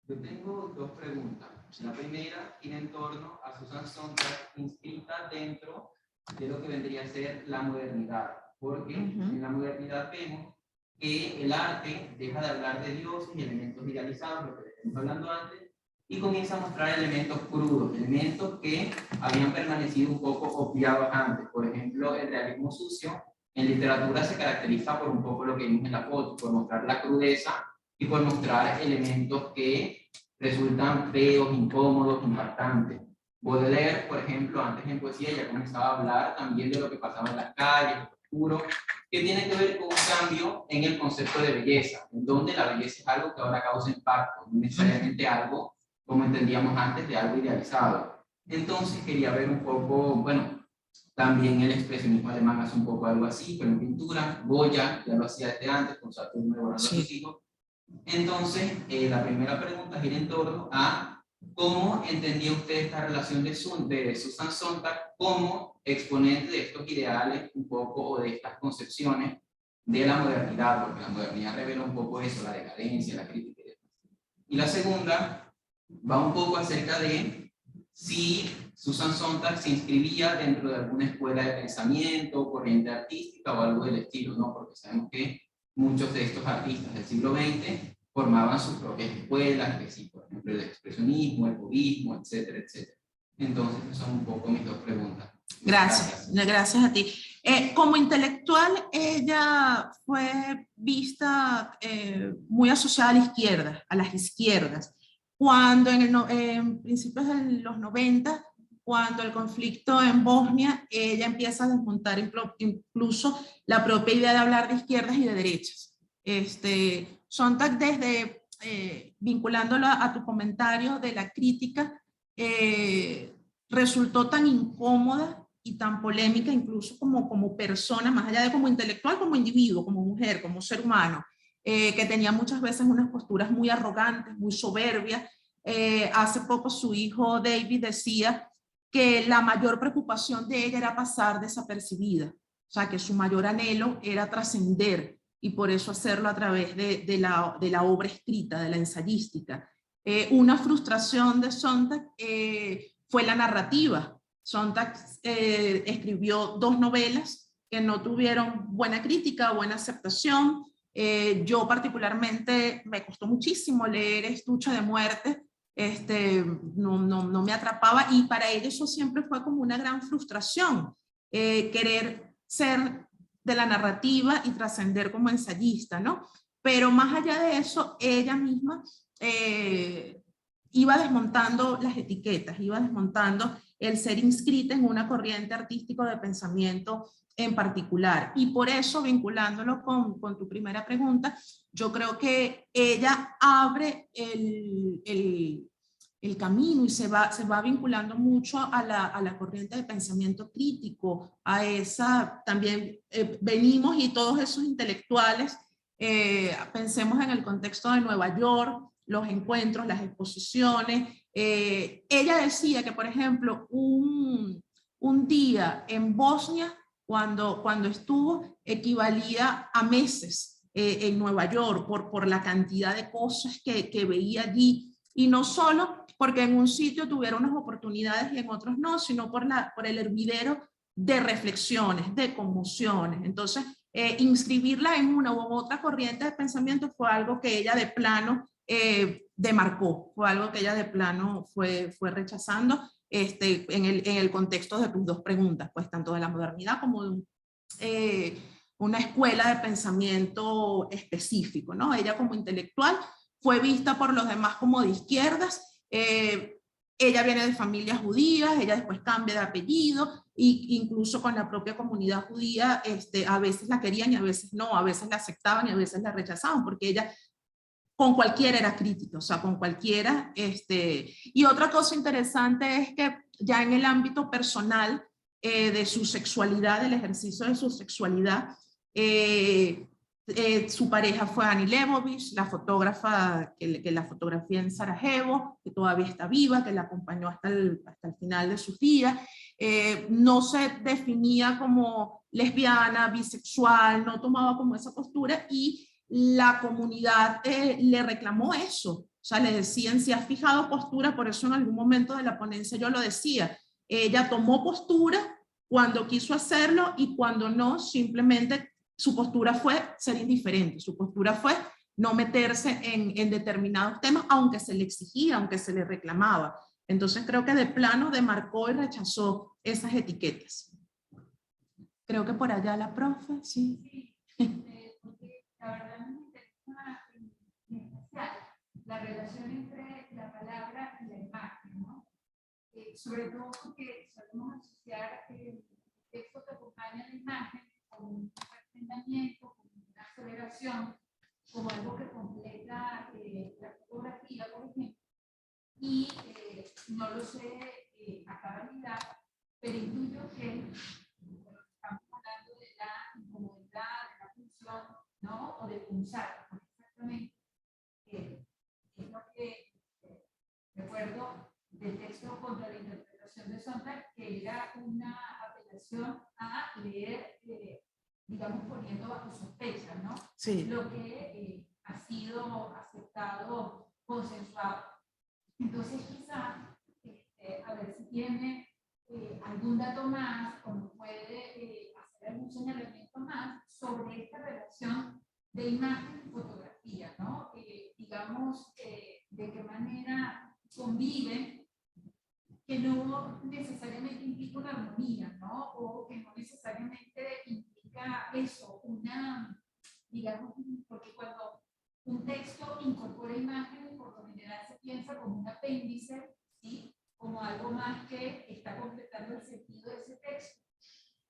Yo tengo 2 preguntas. La primera gira en torno a Susan Sontag inscrita dentro de lo que vendría a ser la modernidad, porque en la modernidad vemos que el arte deja de hablar de dioses y elementos idealizados, lo que estamos hablando antes, y comienza a mostrar elementos crudos, elementos que habían permanecido un poco obviados antes. Por ejemplo, el realismo sucio en literatura se caracteriza por un poco lo que vimos en la foto, por mostrar la crudeza y por mostrar elementos que resultan feos, incómodos, impactantes. Baudelaire, por ejemplo, antes en poesía ya comenzaba a hablar también de lo que pasaba en las calles, lo oscuro, que tiene que ver con un cambio en el concepto de belleza, en donde la belleza es algo que ahora causa impacto, no necesariamente algo, como entendíamos antes, de algo idealizado. Entonces quería ver un poco, bueno, también el expresionismo alemán hace un poco algo así, pero en pintura, Goya ya lo hacía desde antes, con Saturno devorando a sus hijos. Entonces, la primera pregunta gira en torno a ¿cómo entendía usted esta relación de Susan Sontag como exponente de estos ideales un poco o de estas concepciones de la modernidad? Porque la modernidad revela un poco eso, la decadencia, la crítica. Y la segunda va un poco acerca de si Susan Sontag se inscribía dentro de alguna escuela de pensamiento, corriente artística o algo del estilo, ¿no? Porque sabemos que muchos de estos artistas del siglo XX formaban sus propias escuelas, que sí, por ejemplo, el expresionismo, el cubismo, etcétera, etcétera. Entonces, esas son un poco mis dos preguntas. Gracias, gracias a ti. Como intelectual, ella fue vista muy asociada a la izquierda, a las izquierdas. Cuando en principios de los 90, cuando el conflicto en Bosnia, ella empieza a desmontar incluso la propia idea de hablar de izquierdas y de derechas. Sontag, desde, vinculándolo a tu comentario de la crítica, resultó tan incómoda y tan polémica incluso como persona, más allá de como intelectual, como individuo, como mujer, como ser humano, que tenía muchas veces unas posturas muy arrogantes, muy soberbias. Hace poco su hijo David decía que la mayor preocupación de ella era pasar desapercibida, o sea, que su mayor anhelo era trascender, y por eso hacerlo a través de la obra escrita, de la ensayística. Una frustración de Sontag fue la narrativa. Sontag escribió 2 novelas que no tuvieron buena crítica, buena aceptación. Yo particularmente me costó muchísimo leer Estuche de muerte, no me atrapaba, y para ella eso siempre fue como una gran frustración, querer ser de la narrativa y trascender como ensayista, ¿no? Pero más allá de eso, ella misma iba desmontando las etiquetas, iba desmontando el ser inscrita en una corriente artística de pensamiento en particular. Y por eso, vinculándolo con tu primera pregunta, yo creo que ella abre el camino y se va vinculando mucho a la corriente de pensamiento crítico, a esa también venimos, y todos esos intelectuales, pensemos en el contexto de Nueva York, los encuentros, las exposiciones. Ella decía que, por ejemplo, un día en Bosnia, cuando estuvo, equivalía a meses en Nueva York por la cantidad de cosas que veía allí, y no solo porque en un sitio tuviera unas oportunidades y en otros no, sino por el hervidero de reflexiones, de conmociones. Entonces, inscribirla en una u otra corriente de pensamiento fue algo que ella de plano demarcó, fue algo que ella de plano fue rechazando en el contexto de tus 2 preguntas, pues tanto de la modernidad como de una escuela de pensamiento específico, ¿no? Ella como intelectual fue vista por los demás como de izquierdas. Ella viene de familias judías, ella después cambia de apellido, e incluso con la propia comunidad judía, a veces la querían y a veces no, a veces la aceptaban y a veces la rechazaban, porque ella con cualquiera era crítica, o sea, con cualquiera. Y otra cosa interesante es que ya en el ámbito personal de su sexualidad, del ejercicio de su sexualidad, su pareja fue Annie Leibovitz, la fotógrafa que la fotografía en Sarajevo, que todavía está viva, que la acompañó hasta el final de sus días. No se definía como lesbiana, bisexual, no tomaba como esa postura, y la comunidad le reclamó eso. O sea, le decían, si has fijado postura, por eso en algún momento de la ponencia yo lo decía, ella tomó postura cuando quiso hacerlo, y cuando no, simplemente su postura fue ser indiferente, su postura fue no meterse en determinados temas, aunque se le exigía, aunque se le reclamaba. Entonces creo que de plano demarcó y rechazó esas etiquetas. Creo que por allá la profe, sí. Porque la verdad me interesa en especial la relación entre la palabra y la imagen, ¿no? Sobre todo porque solemos asociar el texto que acompaña a la imagen como un asentamiento, como una aceleración, como algo que completa la fotografía, por ejemplo. Y no lo sé a cabalidad, pero intuyo que estamos hablando de la incomodidad, de la función, ¿no? O de punzar, exactamente. Es lo que recuerdo del texto contra la interpretación de Sontag, que era una apelación a leer, digamos, poniendo bajo sospecha, ¿no? Sí. Lo que ha sido aceptado, consensuado. Entonces, quizá, a ver si tiene algún dato más, o nos puede hacer algún señalamiento más sobre esta relación de imagen y fotografía, ¿no? Digamos, digamos, de qué manera conviven, que no necesariamente implica una armonía, ¿no? O que no necesariamente implica eso, una, digamos, porque cuando un texto incorpora imágenes, por lo general se piensa como un apéndice, ¿sí? Como algo más que está completando el sentido de ese texto.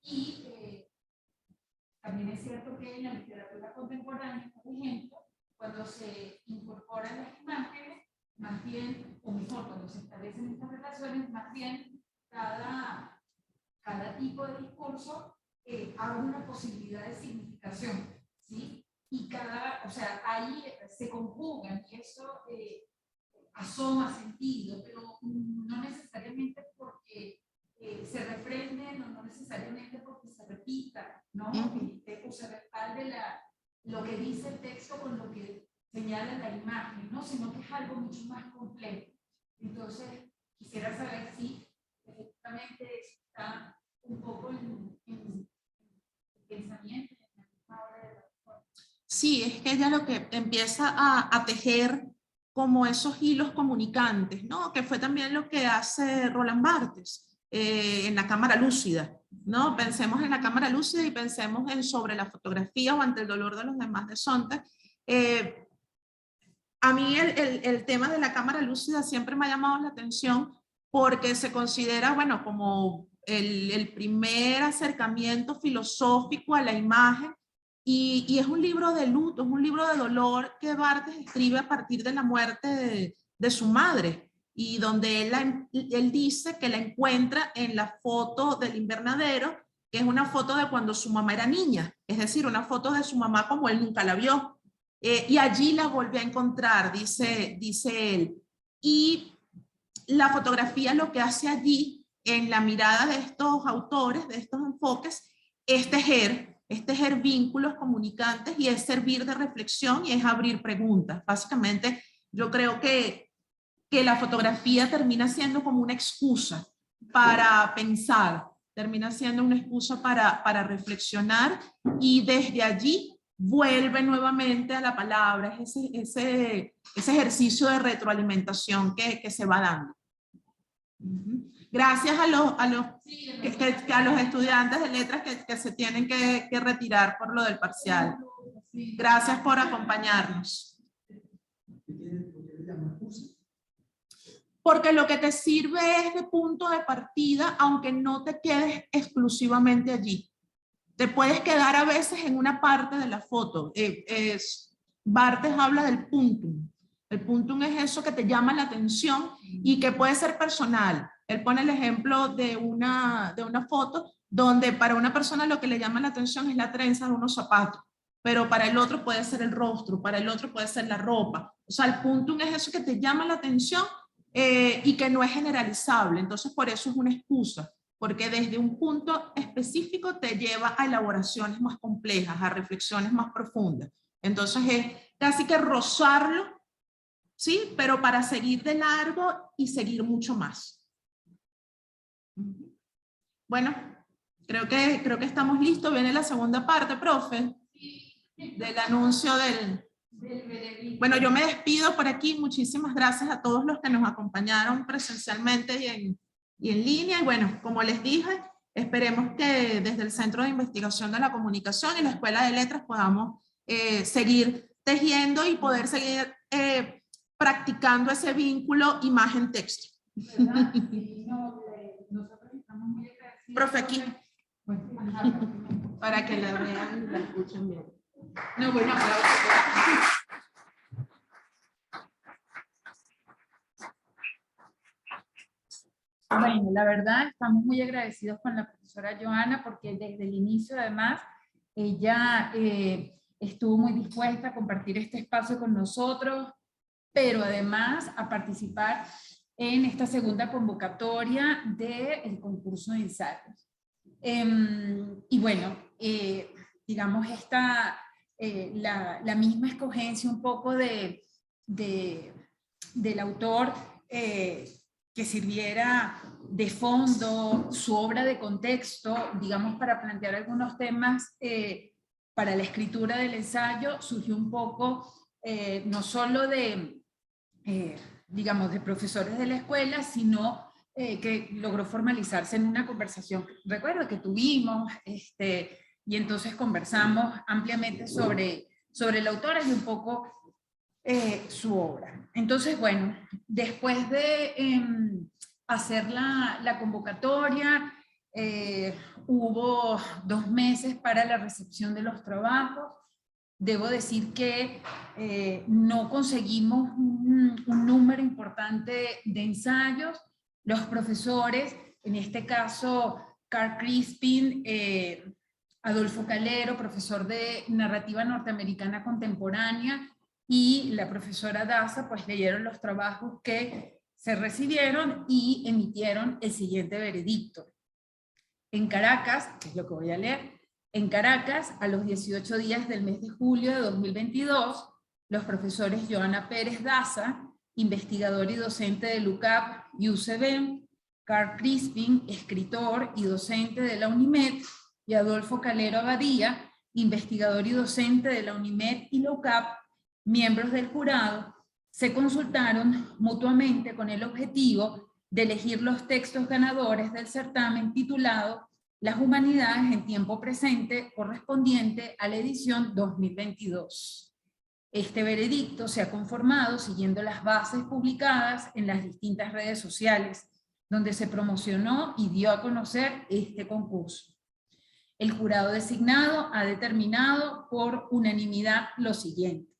Y también es cierto que en la literatura contemporánea, por ejemplo, cuando se incorporan las imágenes, más bien, o mejor, cuando se establecen estas relaciones, más bien cada tipo de discurso abre una posibilidad de significación, ¿sí? Y o sea, ahí se conjugan y eso asoma sentido, pero no necesariamente porque se refrenden o no necesariamente porque se repita, ¿no? O se respalde lo que dice el texto con lo que señala la imagen, ¿no? Sino que es algo mucho más complejo. Entonces, quisiera saber si efectivamente eso está un poco en el pensamiento, en la misma hora de la reforma. Sí, es que ella lo que empieza a tejer como esos hilos comunicantes, ¿no? Que fue también lo que hace Roland Barthes en la cámara lúcida, ¿no? Pensemos en la cámara lúcida y pensemos en sobre la fotografía o ante el dolor de los demás de Sontag. A mí el tema de la cámara lúcida siempre me ha llamado la atención porque se considera, bueno, como el primer acercamiento filosófico a la imagen y es un libro de luto, es un libro de dolor que Barthes escribe a partir de la muerte de su madre y donde él dice que la encuentra en la foto del invernadero, que es una foto de cuando su mamá era niña, es decir, una foto de su mamá como él nunca la vio. Y allí la volví a encontrar, dice él. Y la fotografía lo que hace allí, en la mirada de estos autores, de estos enfoques, es tejer vínculos comunicantes y es servir de reflexión y es abrir preguntas. Básicamente, yo creo que la fotografía termina siendo como una excusa para pensar, termina siendo una excusa para reflexionar y desde allí vuelve nuevamente a la palabra, es ese ejercicio de retroalimentación que se va dando. Gracias a los estudiantes de letras que se tienen que retirar por lo del parcial. Gracias por acompañarnos. Porque lo que te sirve es de punto de partida, aunque no te quedes exclusivamente allí. Te puedes quedar a veces en una parte de la foto. Barthes habla del puntum. El puntum es eso que te llama la atención y que puede ser personal. Él pone el ejemplo de una foto donde para una persona lo que le llama la atención es la trenza de unos zapatos, pero para el otro puede ser el rostro, para el otro puede ser la ropa. O sea, el puntum es eso que te llama la atención y que no es generalizable. Entonces, por eso es una excusa. Porque desde un punto específico te lleva a elaboraciones más complejas, a reflexiones más profundas. Entonces es casi que rozarlo, ¿sí? Pero para seguir de largo y seguir mucho más. Bueno, creo que estamos listos. Viene la segunda parte, profe, del anuncio del... Bueno, yo me despido por aquí. Muchísimas gracias a todos los que nos acompañaron presencialmente y en línea. Y bueno, como les dije, esperemos que desde el Centro de Investigación de la Comunicación y la Escuela de Letras podamos seguir tejiendo y poder seguir practicando ese vínculo imagen-texto. Nosotros estamos muy agradecidos. Profe, aquí. Pues, Para que la vean y la escuchen bien. no, bueno, bueno, la verdad estamos muy agradecidos con la profesora Joana porque desde el inicio además ella estuvo muy dispuesta a compartir este espacio con nosotros, pero además a participar en esta segunda convocatoria del concurso de ensayos. Y bueno, digamos la misma escogencia un poco del autor que sirviera de fondo su obra de contexto, digamos, para plantear algunos temas para la escritura del ensayo, surgió un poco no solo de digamos, de profesores de la escuela, sino que logró formalizarse en una conversación, recuerdo que tuvimos, y entonces conversamos ampliamente sobre la autora y un poco su obra. Entonces, bueno, después de hacer la convocatoria, hubo 2 meses para la recepción de los trabajos. Debo decir que no conseguimos un número importante de ensayos. Los profesores, en este caso, Carl Crispin, Adolfo Calero, profesor de narrativa norteamericana contemporánea, y la profesora Daza, pues leyeron los trabajos que se recibieron y emitieron el siguiente veredicto. En Caracas, que es lo que voy a leer, en Caracas, a los 18 días del mes de julio de 2022, los profesores Joana Pérez Daza, investigador y docente del UCAP y UCB, Carl Crispin, escritor y docente de la UNIMED, y Adolfo Calero Abadía, investigador y docente de la UNIMED y la UCAP, miembros del jurado, se consultaron mutuamente con el objetivo de elegir los textos ganadores del certamen titulado Las Humanidades en Tiempo Presente, correspondiente a la edición 2022. Este veredicto se ha conformado siguiendo las bases publicadas en las distintas redes sociales, donde se promocionó y dio a conocer este concurso. El jurado designado ha determinado por unanimidad lo siguiente.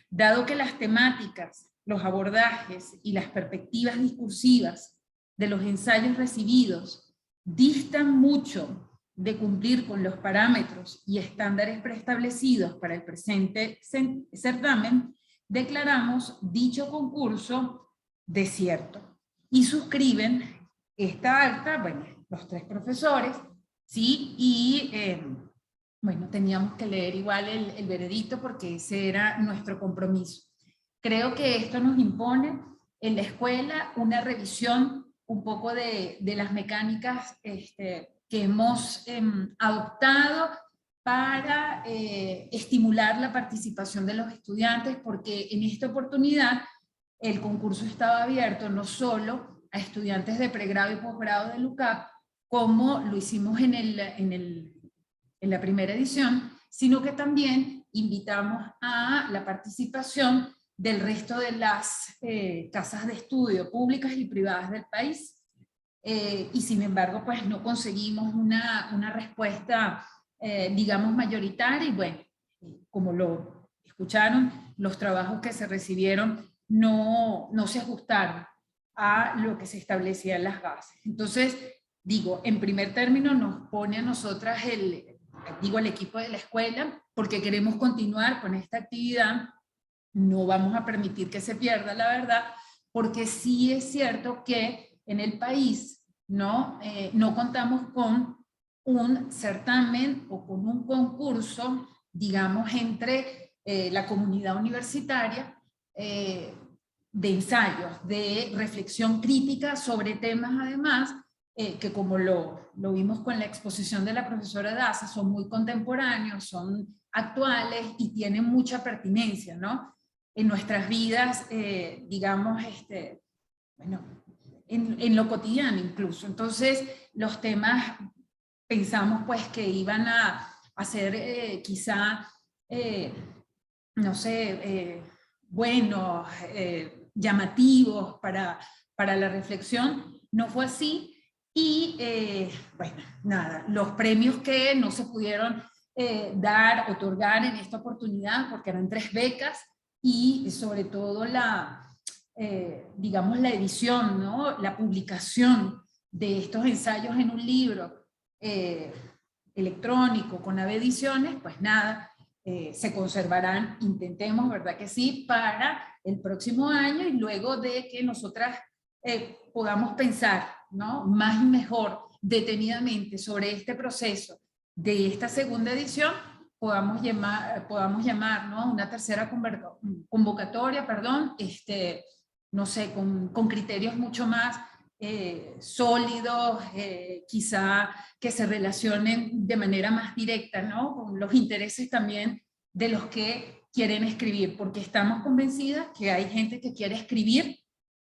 Dado que las temáticas, los abordajes y las perspectivas discursivas de los ensayos recibidos distan mucho de cumplir con los parámetros y estándares preestablecidos para el presente certamen, declaramos dicho concurso desierto. Y suscriben esta acta, bueno, los 3 profesores, ¿sí? Y bueno, teníamos que leer igual el veredicto porque ese era nuestro compromiso. Creo que esto nos impone en la escuela una revisión un poco de las mecánicas que hemos adoptado para estimular la participación de los estudiantes, porque en esta oportunidad el concurso estaba abierto no solo a estudiantes de pregrado y posgrado del UCAP, como lo hicimos en la primera edición, sino que también invitamos a la participación del resto de las casas de estudio públicas y privadas del país. Y sin embargo, pues no conseguimos una respuesta, digamos, mayoritaria, y bueno, como lo escucharon, los trabajos que se recibieron no se ajustaron a lo que se establecía en las bases. Entonces, digo, en primer término nos pone a nosotras el equipo de la escuela, porque queremos continuar con esta actividad. No vamos a permitir que se pierda, la verdad, porque sí es cierto que en el país no contamos con un certamen o con un concurso, digamos, entre la comunidad universitaria de ensayos, de reflexión crítica sobre temas, además, que como lo vimos con la exposición de la profesora Daza, son muy contemporáneos, son actuales y tienen mucha pertinencia, ¿no? En nuestras vidas, digamos, bueno, en lo cotidiano incluso. Entonces, los temas pensamos pues que iban a ser quizá, no sé, buenos, llamativos para la reflexión. No fue así. Y bueno, nada, los premios que no se pudieron otorgar en esta oportunidad, porque eran 3 becas, y sobre todo digamos, la edición, ¿no? La publicación de estos ensayos en un libro electrónico con AVE Ediciones, pues nada, se conservarán, intentemos, ¿verdad que sí?, para el próximo año, y luego de que nosotras podamos pensar, ¿no?, más y mejor, detenidamente sobre este proceso de esta segunda edición, podamos llamar, ¿no?, una tercera convocatoria, perdón, no sé, con criterios mucho más sólidos, quizá que se relacionen de manera más directa, ¿no?, con los intereses también de los que quieren escribir, porque estamos convencidas que hay gente que quiere escribir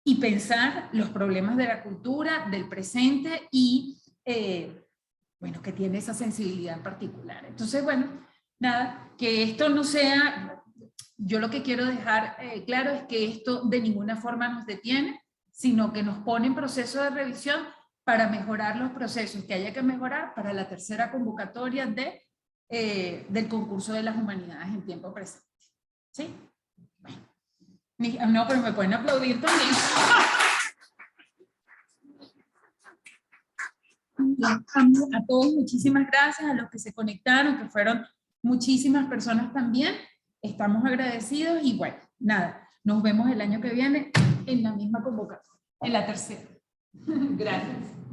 y pensar los problemas de la cultura, del presente y, bueno, que tiene esa sensibilidad en particular. Entonces, bueno, nada, que esto no sea, yo lo que quiero dejar claro es que esto de ninguna forma nos detiene, sino que nos pone en proceso de revisión para mejorar los procesos que haya que mejorar para la tercera convocatoria del concurso de las humanidades en tiempo presente. ¿Sí? Bueno. No, pero me pueden aplaudir también. A todos, muchísimas gracias, a los que se conectaron, que fueron muchísimas personas también. Estamos agradecidos y bueno, nada, nos vemos el año que viene en la misma convocatoria, en la tercera. Gracias.